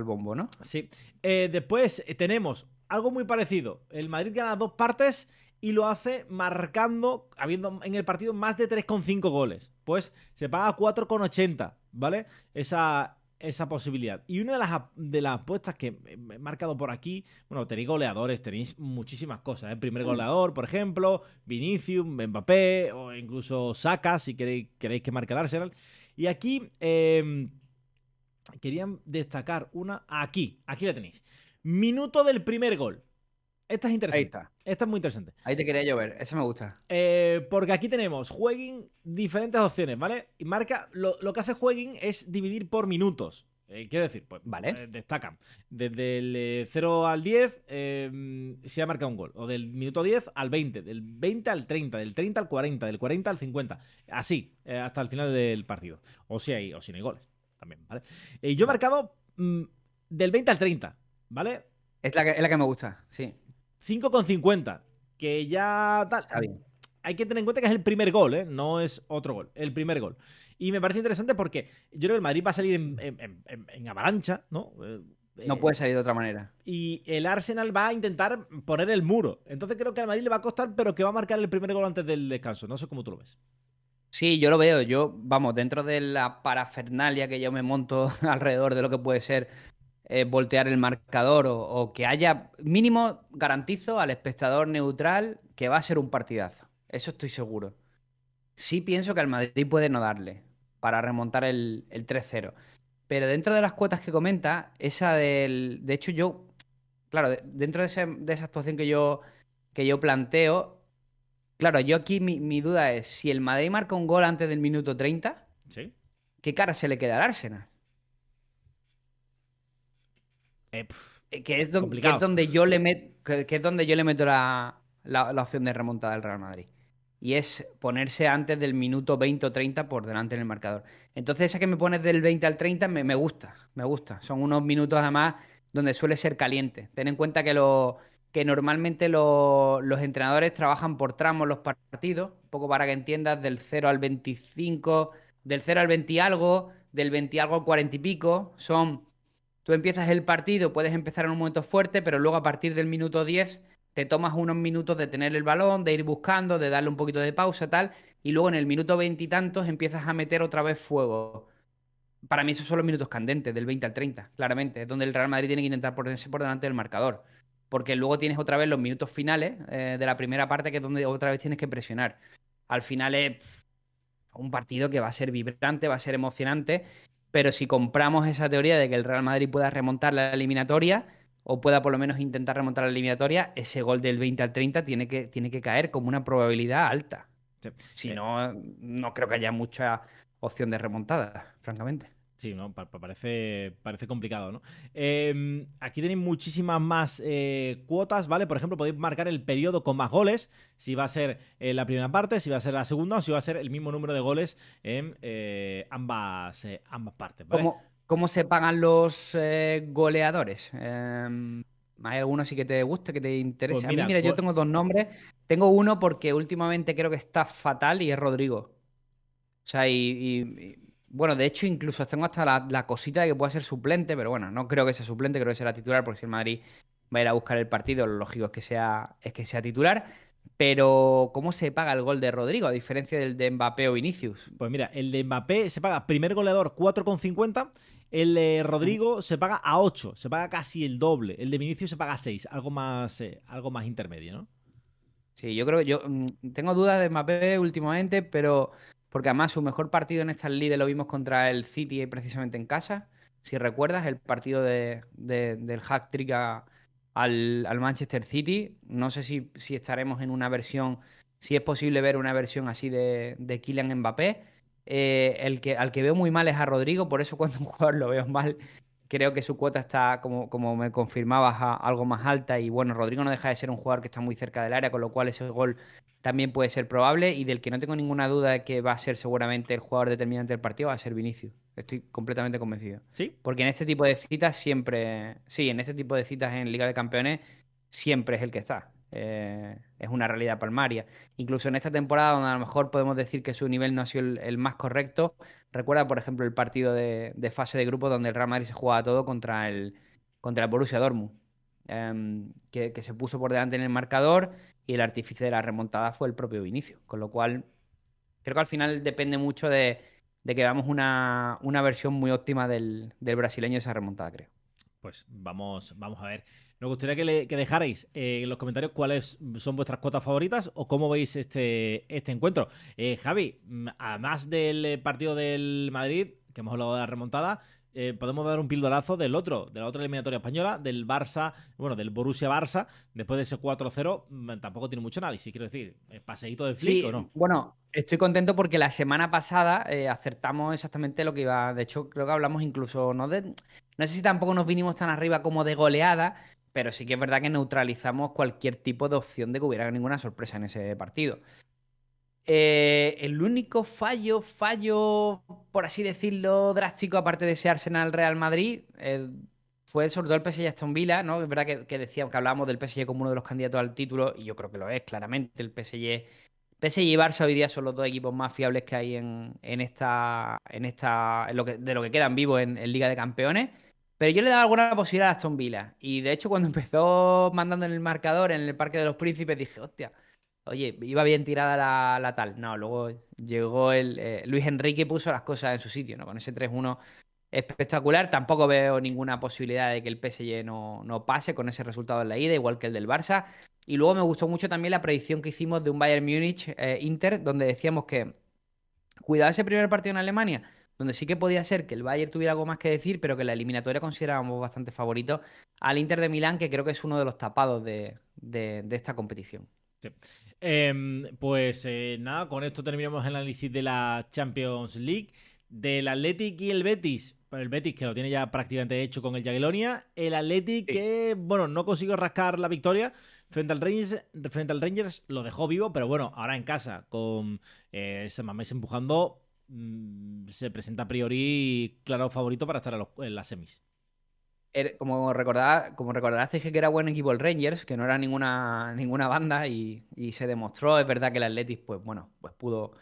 bombo, ¿no? Sí. Después tenemos algo muy parecido. El Madrid gana dos partes y lo hace marcando, habiendo en el partido más de 3,5 goles. Pues se paga 4,80, ¿vale? Esa posibilidad. Y una de las apuestas que he marcado por aquí, bueno, tenéis goleadores, tenéis muchísimas cosas. El primer Mm. goleador, por ejemplo, Vinicius, Mbappé o incluso Saka, si queréis que marque el Arsenal. Y aquí querían destacar una. Aquí la tenéis. Minuto del primer gol. Esta es Ahí interesante. está. Esta es muy interesante. Ahí te quería llover. Ese me gusta. Porque aquí tenemos Jueguin diferentes opciones, ¿vale? Y marca. Lo que hace Jueguin es dividir por minutos. Quiero decir, pues Vale. destacan. Desde el 0 al 10 se ha marcado un gol. O del minuto 10 al 20. Del 20 al 30. Del 30 al 40. Del 40 al 50. Así, hasta el final del partido. O si no hay goles. También, ¿vale? Yo he Vale. marcado del 20 al 30, ¿vale? Es la que me gusta, sí. 5,50. Que ya tal. Está bien. Hay que tener en cuenta que es el primer gol, ¿eh? No es otro gol. El primer gol. Y me parece interesante porque yo creo que el Madrid va a salir en avalancha, ¿no? No puede salir de otra manera. Y el Arsenal va a intentar poner el muro. Entonces creo que al Madrid le va a costar, pero que va a marcar el primer gol antes del descanso. No sé cómo tú lo ves. Sí, yo lo veo. Yo, vamos, dentro de la parafernalia que yo me monto alrededor de lo que puede ser voltear el marcador o que haya, mínimo garantizo al espectador neutral que va a ser un partidazo. Eso estoy seguro. Sí pienso que al Madrid puede no darle para remontar el 3-0. Pero dentro de las cuotas que comenta, esa del... De hecho, yo, claro, dentro de esa actuación que yo planteo, claro, yo aquí mi duda es, si el Madrid marca un gol antes del minuto 30, Sí. ¿qué cara se le queda al Arsenal? Que es Complicado. donde yo le meto, que es donde yo le meto la opción de remontada del Real Madrid. Y es ponerse antes del minuto 20 o 30 por delante en el marcador. Entonces, esa que me pones del 20 al 30 me gusta, me gusta. Son unos minutos además donde suele ser caliente. Ten en cuenta que normalmente los entrenadores trabajan por tramos los partidos, un poco para que entiendas, del 0 al 25, del 0 al 20 y algo, del 20 y algo al 40 y pico. Tú empiezas el partido, puedes empezar en un momento fuerte, pero luego a partir del minuto 10 te tomas unos minutos de tener el balón, de ir buscando, de darle un poquito de pausa, tal, y luego en el minuto 20 y tantos empiezas a meter otra vez fuego. Para mí esos son los minutos candentes, del 20 al 30, claramente, es donde el Real Madrid tiene que intentar ponerse por delante del marcador. Porque luego tienes otra vez los minutos finales de la primera parte, que es donde otra vez tienes que presionar. Al final es un partido que va a ser vibrante, va a ser emocionante, pero si compramos esa teoría de que el Real Madrid pueda remontar la eliminatoria o pueda por lo menos intentar remontar la eliminatoria, ese gol del 20 al 30 tiene que caer como una probabilidad alta. Sí. Si no, no creo que haya mucha opción de remontada, francamente. Sí, ¿no? Parece complicado, ¿no? Aquí tenéis muchísimas más cuotas, ¿vale? Por ejemplo, podéis marcar el periodo con más goles, si va a ser la primera parte, si va a ser la segunda o si va a ser el mismo número de goles en ambas partes, ¿vale? ¿Cómo se pagan los goleadores? ¿Hay alguno sí que te guste, que te Pues interese? A mí, mira, mira, yo tengo dos nombres. Tengo uno porque últimamente creo que está fatal y es Rodrigo. O sea, bueno, de hecho, incluso tengo hasta la cosita de que pueda ser suplente, pero bueno, no creo que sea suplente, creo que será titular, porque si el Madrid va a ir a buscar el partido, lo lógico es que sea titular. Pero, ¿cómo se paga el gol de Rodrigo, a diferencia del de Mbappé o Vinicius? pues mira, el de Mbappé se paga primer goleador 4,50, el de Rodrigo se paga a 8, se paga casi el doble, el de Vinicius se paga a 6, algo más intermedio, ¿no? Sí, yo creo que tengo dudas de Mbappé últimamente, pero porque además su mejor partido en esta liga lo vimos contra el City precisamente en casa. Si recuerdas, el partido del hat-trick al Manchester City. No sé si estaremos en una versión, si es posible ver una versión así de Kylian Mbappé. Al que veo muy mal es a Rodrigo, por eso cuando un jugador lo veo mal, creo que su cuota está, como me confirmabas, algo más alta. Y bueno, Rodrigo no deja de ser un jugador que está muy cerca del área, con lo cual ese gol también puede ser probable. Y del que no tengo ninguna duda de que va a ser seguramente el jugador determinante del partido, va a ser Vinicius. Estoy completamente convencido. ¿Sí? Porque en este tipo de citas siempre, sí, en este tipo de citas en Liga de Campeones, siempre es el que está. Es una realidad palmaria. Incluso en esta temporada, donde a lo mejor podemos decir que su nivel no ha sido el más correcto. Recuerda, por ejemplo, el partido de fase de grupo donde el Real Madrid se jugaba todo contra el Borussia Dortmund, que se puso por delante en el marcador y el artífice de la remontada fue el propio Vinicius. Con lo cual, creo que al final depende mucho de que veamos una versión muy óptima del brasileño esa remontada, creo. Pues vamos a ver. Nos gustaría que dejarais en los comentarios cuáles son vuestras cuotas favoritas o cómo veis este encuentro. Javi, además del partido del Madrid, que hemos hablado de la remontada, podemos dar un pildorazo de la otra eliminatoria española, del Barça, bueno, del Borussia Barça, después de ese 4-0, tampoco tiene mucho análisis, quiero decir, ¿paseíto de flick o Sí, no? bueno, estoy contento porque la semana pasada acertamos exactamente lo que iba. De hecho, creo que hablamos incluso, no sé si tampoco nos vinimos tan arriba como de goleada, pero sí que es verdad que neutralizamos cualquier tipo de opción de que hubiera ninguna sorpresa en ese partido. El único fallo, por así decirlo, drástico, aparte de ese Arsenal Real Madrid, fue sobre todo el PSG Aston Villa, ¿no? Es verdad que decíamos que hablábamos del PSG como uno de los candidatos al título, y yo creo que lo es, claramente. PSG y Barça hoy día son los dos equipos más fiables que hay de lo que quedan vivos en Liga de Campeones. Pero yo le daba alguna posibilidad a Aston Villa. Y de hecho, cuando empezó mandando en el marcador en el Parque de los Príncipes, dije, hostia. oye, iba bien tirada la tal. No, luego llegó Luis Enrique y puso las cosas en su sitio, ¿no? Con ese 3-1 espectacular. Tampoco veo ninguna posibilidad de que el PSG no pase con ese resultado en la ida, igual que el del Barça. Y luego me gustó mucho también la predicción que hicimos de un Bayern Múnich Inter, donde decíamos que cuidado ese primer partido en Alemania, donde sí que podía ser que el Bayern tuviera algo más que decir, pero que en la eliminatoria considerábamos bastante favorito al Inter de Milán, que creo que es uno de los tapados de esta competición. Sí. Pues nada, con esto terminamos el análisis de la Champions League. Del Athletic y el Betis. El Betis que lo tiene ya prácticamente hecho con el Jagiellonia. El Athletic Sí. que, bueno, no consiguió rascar la victoria frente al Rangers lo dejó vivo, pero bueno, ahora en casa con San Mamés empujando, se presenta a priori claro favorito para estar en las semis. Como recordarás, dije que era buen equipo el Rangers, que no era ninguna banda y se demostró. Es verdad que el Athletic, pues bueno, pues pudo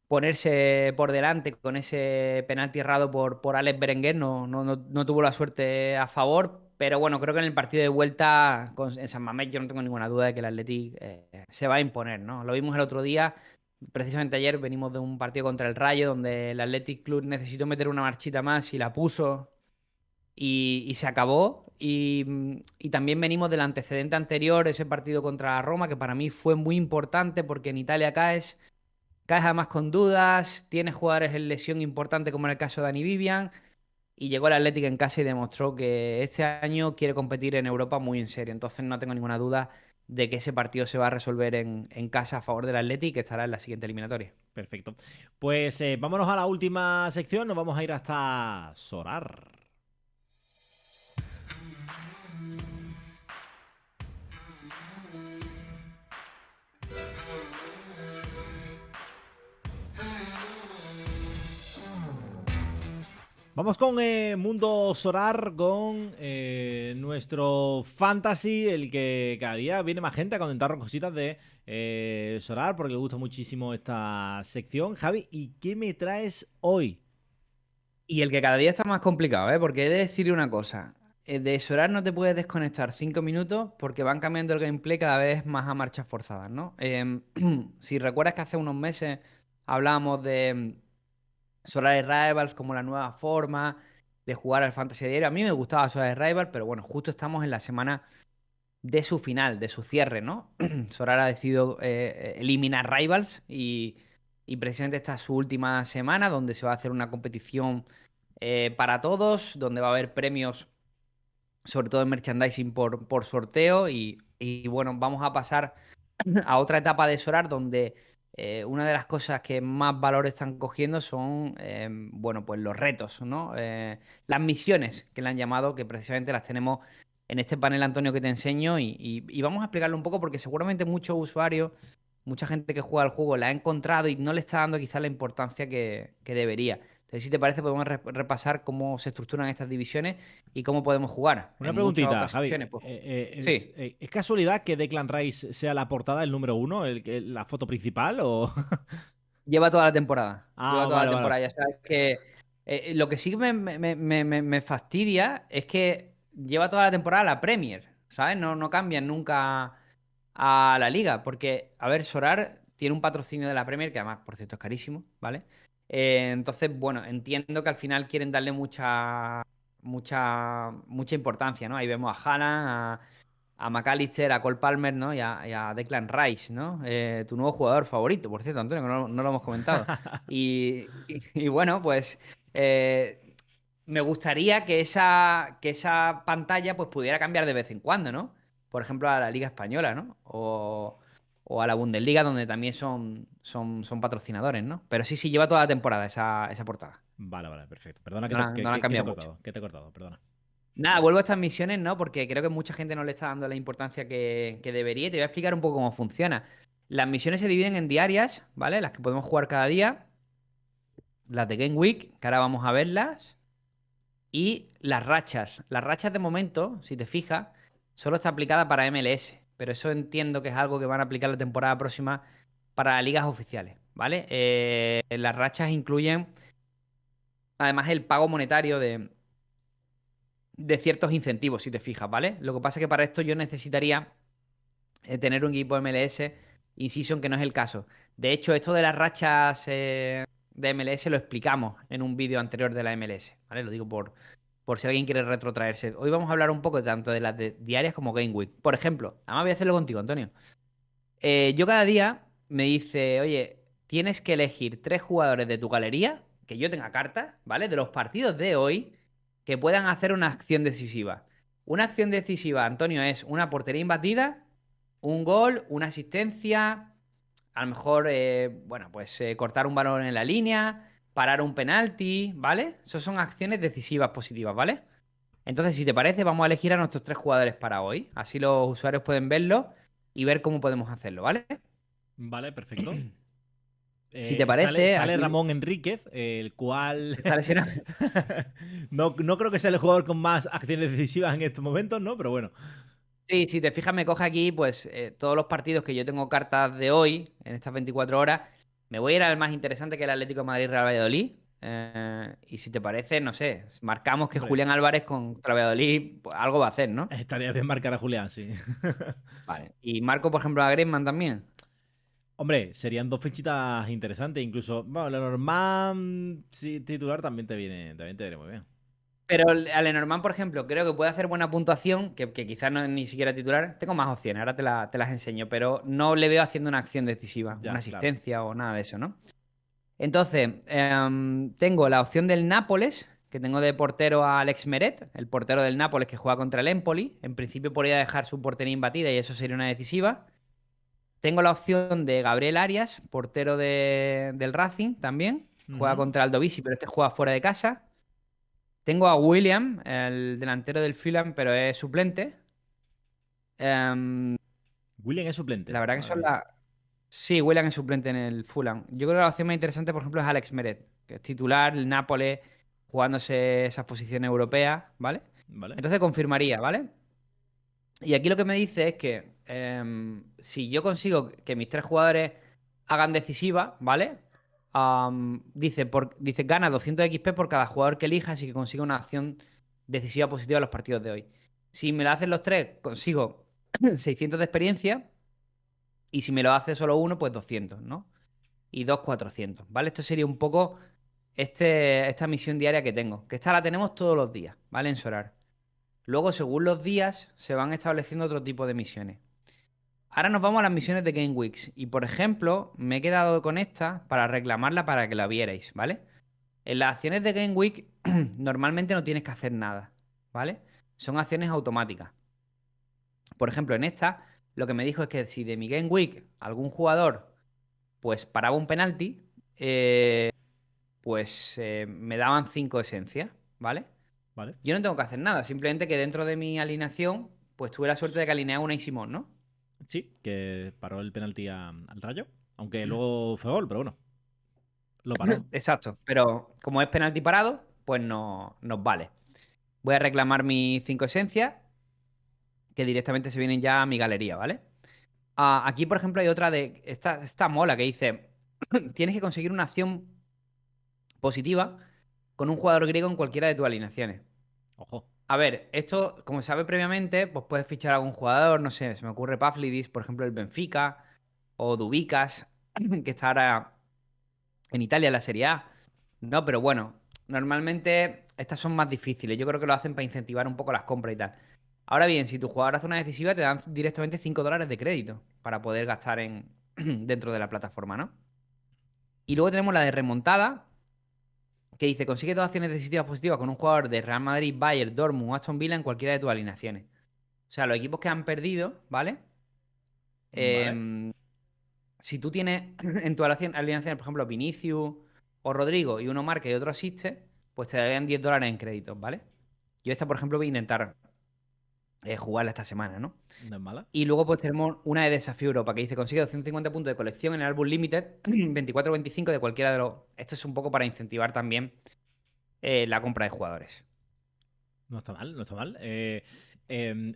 ponerse por delante con ese penalti errado por Alex Berenguer, no tuvo la suerte a favor, pero bueno, creo que en el partido de vuelta en San Mamés yo no tengo ninguna duda de que el Athletic se va a imponer, ¿no? Lo vimos el otro día, precisamente ayer venimos de un partido contra el Rayo donde el Athletic Club necesitó meter una marchita más y la puso y se acabó. Y también venimos del antecedente anterior, ese partido contra la Roma, que para mí fue muy importante porque en Italia caes además con dudas, tienes jugadores en lesión importante como en el caso de Dani Vivian, y llegó el Atlético en casa y demostró que este año quiere competir en Europa muy en serio. Entonces no tengo ninguna duda de que ese partido se va a resolver en casa a favor del Atlético y que estará en la siguiente eliminatoria. Perfecto. Pues vámonos a la última sección. Nos vamos a ir hasta Sorar. Vamos con Mundo Sorar, con nuestro fantasy, el que cada día viene más gente a comentar cositas de Sorar, porque le gusta muchísimo esta sección. Javi, ¿y qué me traes hoy? Y el que cada día está más complicado, ¿eh? Porque he de decir una cosa. De Sorar no te puedes desconectar 5 minutos porque van cambiando el gameplay cada vez más a marchas forzadas, ¿no? Si recuerdas que hace unos meses hablábamos de Solar Rivals como la nueva forma de jugar al Fantasy Diario. A mí me gustaba Solar Rivals, pero bueno, justo estamos en la semana de su final, de su cierre, ¿no? Solar ha decidido eliminar Rivals y precisamente esta es su última semana donde se va a hacer una competición para todos, donde va a haber premios, sobre todo en merchandising por sorteo y bueno, vamos a pasar a otra etapa de Solar donde una de las cosas que más valor están cogiendo son, bueno, pues los retos, ¿no? Las misiones que le han llamado, que precisamente las tenemos en este panel, Antonio, que te enseño y vamos a explicarlo un poco porque seguramente muchos usuarios, mucha gente que juega al juego la ha encontrado y no le está dando quizás la importancia que debería. Entonces, si te parece, podemos repasar cómo se estructuran estas divisiones y cómo podemos jugar. Una En muchas preguntita, Javi. ocasiones, pues ¿Es, sí. ¿Es casualidad que Declan Rice sea la portada, el número uno, la foto principal? ¿O? Lleva toda la temporada. Lleva Ah, toda la vale, vale. temporada. Ya sabes que lo que sí me fastidia es que lleva toda la temporada la Premier, ¿sabes? No cambian nunca a la liga. Porque, a ver, Sorar tiene un patrocinio de la Premier, que además, por cierto, es carísimo, ¿vale? Entonces, bueno, entiendo que al final quieren darle mucha importancia, ¿no? Ahí vemos a Haaland, a McAllister, a Cole Palmer, ¿no? Y a Declan Rice, ¿no? Tu nuevo jugador favorito, por cierto, Antonio, que no lo hemos comentado. Y bueno, pues me gustaría que esa pantalla pues pudiera cambiar de vez en cuando, ¿no? Por ejemplo, a la Liga Española, ¿no? O a la Bundesliga, donde también son patrocinadores, ¿no? Pero sí, lleva toda la temporada esa portada. Vale, vale, perfecto. Perdona que No te, la, que- no la han que- que te he cambiado mucho. cortado, que te he cortado, perdona. Nada, vuelvo a estas misiones, ¿no? Porque creo que mucha gente no le está dando la importancia que debería. Y te voy a explicar un poco cómo funciona. Las misiones se dividen en diarias, ¿vale? Las que podemos jugar cada día. Las de Game Week, que ahora vamos a verlas. Y las rachas. Las rachas de momento, si te fijas, solo está aplicada para MLS. Pero eso entiendo que es algo que van a aplicar la temporada próxima para ligas oficiales, ¿vale? Las rachas incluyen, además, el pago monetario de ciertos incentivos, si te fijas, ¿vale? Lo que pasa es que para esto yo necesitaría tener un equipo MLS Inciso en que no es el caso. De hecho, esto de las rachas de MLS lo explicamos en un vídeo anterior de la MLS, ¿vale? Lo digo por si alguien quiere retrotraerse. Hoy vamos a hablar un poco tanto de las diarias como Game Week. Por ejemplo, además voy a hacerlo contigo, Antonio. Yo cada día me dice, oye, tienes que elegir 3 jugadores de tu galería, que yo tenga cartas, ¿vale? De los partidos de hoy, que puedan hacer una acción decisiva. Una acción decisiva, Antonio, es una portería imbatida, un gol, una asistencia, a lo mejor, bueno, pues cortar un balón en la línea, parar un penalti, ¿vale? Esas son acciones decisivas positivas, ¿vale? Entonces, si te parece, vamos a elegir a nuestros 3 jugadores para hoy. Así los usuarios pueden verlo y ver cómo podemos hacerlo, ¿vale? Vale, perfecto. Si te Sale, parece, sale aquí Ramón Enríquez, el cual está lesionado. no creo que sea el jugador con más acciones decisivas en estos momentos, ¿no? Pero bueno. Sí, si te fijas, me coge aquí, pues, todos los partidos que yo tengo cartas de hoy, en estas 24 horas. Me voy a ir al más interesante, que es el Atlético de Madrid-Real Valladolid. Y si te parece, no sé, marcamos que Hombre, Julián Álvarez contra Valladolid pues, algo va a hacer, ¿no? estaría bien marcar a Julián, sí. Vale. Y marco, por ejemplo, a Griezmann también. Hombre, serían dos fichitas interesantes. Incluso, bueno, lo normal sí, titular también te viene muy bien. Pero a Lenormand, por ejemplo, creo que puede hacer buena puntuación, que quizás no es ni siquiera titular. Tengo más opciones, ahora te las enseño, pero no le veo haciendo una acción decisiva, una Ya, claro. asistencia o nada de eso, ¿no? Entonces, tengo la opción del Nápoles, que tengo de portero a Alex Meret, el portero del Nápoles que juega contra el Empoli. En principio podría dejar su portería imbatida y eso sería una decisiva. Tengo la opción de Gabriel Arias, portero del Racing también. Juega Ujú. contra el Aldovisi, pero este juega fuera de casa. Tengo a William, el delantero del Fulham, pero es suplente. Em, William es suplente. la verdad que Madre son mía. las... Sí, William es suplente en el Fulham. Yo creo que la opción más interesante, por ejemplo, es Alex Meret, que es titular, el Nápoles, jugándose esas posiciones europeas, ¿vale? Vale. Entonces confirmaría, ¿vale? Y aquí lo que me dice es que si yo consigo que mis 3 jugadores hagan decisiva, ¿vale? Dice, gana 200 XP por cada jugador que elija, así que consigo una acción decisiva positiva en los partidos de hoy. Si me lo hacen los 3, consigo 600 de experiencia. Y si me lo hace solo uno, pues 200, ¿no? Y 2, 400, ¿vale? Esto sería un poco esta misión diaria que tengo. Que esta la tenemos todos los días, ¿vale? En Solar. Luego, según los días, se van estableciendo otro tipo de misiones. Ahora nos vamos a las misiones de Game Weeks. Y por ejemplo, me he quedado con esta para reclamarla para que la vierais, ¿vale? En las acciones de Game Week normalmente no tienes que hacer nada, ¿vale? Son acciones automáticas. Por ejemplo, en esta, lo que me dijo es que si de mi Game Week algún jugador pues paraba un penalti, pues me daban 5 esencias, ¿vale? Vale. Yo no tengo que hacer nada, simplemente que dentro de mi alineación, pues tuve la suerte de que alineé a Unai Simón, ¿no? Sí, que paró el penalti al Rayo. Aunque luego fue gol, pero bueno, lo paró. Exacto, pero como es penalti parado, pues no nos vale. Voy a reclamar mis 5 esencias, que directamente se vienen ya a mi galería, ¿vale? Aquí, por ejemplo, hay otra de esta mola que dice, tienes que conseguir una acción positiva con un jugador griego en cualquiera de tus alineaciones. Ojo. A ver, esto, como se sabe previamente, pues puedes fichar a algún jugador, no sé, se me ocurre Pavlidis, por ejemplo, el Benfica, o Dubicas, que está ahora en Italia en la Serie A. No, pero bueno, normalmente estas son más difíciles. Yo creo que lo hacen para incentivar un poco las compras y tal. Ahora bien, si tu jugador hace una decisiva, te dan directamente $5 de crédito para poder gastar dentro de la plataforma, ¿no? Y luego tenemos la de remontada, que dice, consigue 2 acciones decisivas positivas con un jugador de Real Madrid, Bayern, Dortmund o Aston Villa en cualquiera de tus alineaciones. O sea, los equipos que han perdido, ¿vale? Vale. Em, si tú tienes en tu alineación, por ejemplo, Vinicius o Rodrigo y uno marca y otro asiste, pues te darían $10 en créditos, ¿vale? Yo esta, por ejemplo, voy a intentar jugarla esta semana, ¿no? No es mala. Y luego pues tenemos una de Desafío Europa que dice consigue 250 puntos de colección en el álbum Limited 24 o 25 de cualquiera de los... Esto es un poco para incentivar también la compra de jugadores. No está mal, no está mal. Em,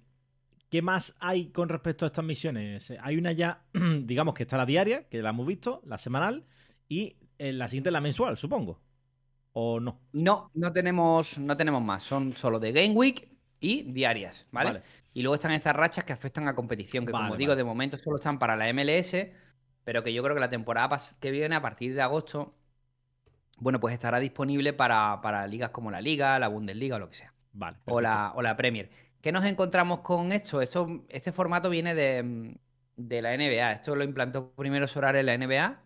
¿Qué más hay con respecto a estas misiones? Hay una ya, digamos que está la diaria, que la hemos visto, la semanal, y la siguiente es la mensual, supongo. ¿O no? No, no tenemos más. Son solo de Game Week y diarias, ¿vale? Vale, Y luego están estas rachas que afectan a competición, que como vale, digo, vale. de momento solo están para la MLS. pero que yo creo que la temporada que viene, a partir de agosto, bueno, pues estará disponible para ligas como la Liga, la Bundesliga o lo que sea. Vale, O perfecto. la Premier. ¿Qué nos encontramos con esto? Este formato viene de la NBA. Esto lo implantó primero Sorar en la NBA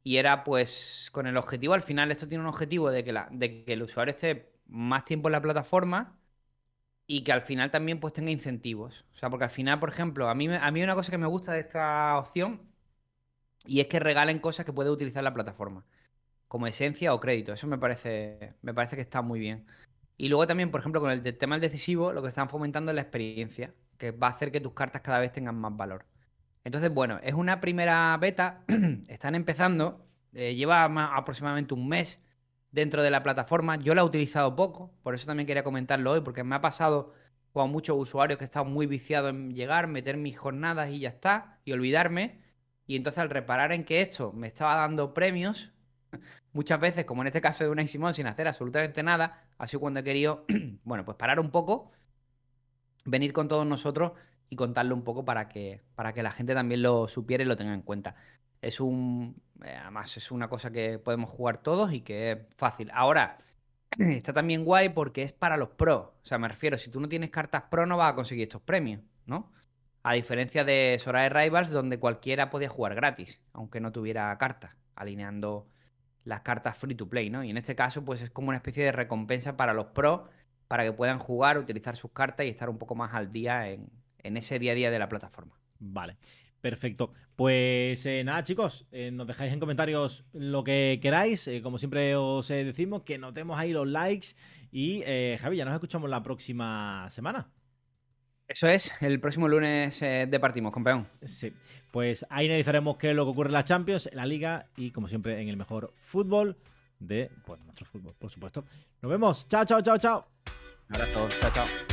y era pues con el objetivo, al final esto tiene un objetivo de que el usuario esté más tiempo en la plataforma y que al final también pues tenga incentivos. O sea, porque al final, por ejemplo, a mí una cosa que me gusta de esta opción y es que regalen cosas que puede utilizar la plataforma, como esencia o crédito. Eso me parece que está muy bien. Y luego también, por ejemplo, con el tema del decisivo, lo que están fomentando es la experiencia, que va a hacer que tus cartas cada vez tengan más valor. Entonces, bueno, es una primera beta, están empezando, lleva aproximadamente un mes dentro de la plataforma. Yo la he utilizado poco, por eso también quería comentarlo hoy, porque me ha pasado con muchos usuarios que he estado muy viciado en llegar, meter mis jornadas y ya está, y olvidarme. Y entonces al reparar en que esto me estaba dando premios, muchas veces, como en este caso de Unai Simón, sin hacer absolutamente nada, ha sido cuando he querido, bueno, pues parar un poco, venir con todos nosotros y contarlo un poco para que la gente también lo supiera y lo tenga en cuenta. Además, es una cosa que podemos jugar todos y que es fácil. Ahora, está también guay porque es para los pros. O sea, me refiero, si tú no tienes cartas pro, no vas a conseguir estos premios, ¿no? A diferencia de Sorare Rivals, donde cualquiera podía jugar gratis, aunque no tuviera cartas, alineando las cartas free to play, ¿no? Y en este caso, pues es como una especie de recompensa para los pros, para que puedan jugar, utilizar sus cartas y estar un poco más al día en ese día a día de la plataforma. Vale, perfecto. Pues nada, chicos, nos dejáis en comentarios lo que queráis. Como siempre os decimos, que notemos ahí los likes. Y Javi, ya nos escuchamos la próxima semana. Eso es, el próximo lunes departimos, campeón. Sí, pues ahí analizaremos qué es lo que ocurre en la Champions, en la Liga y, como siempre, en el mejor fútbol de pues, nuestro fútbol, por supuesto. Nos vemos. Chao, chao, chao, chao. Un abrazo, chao, chao.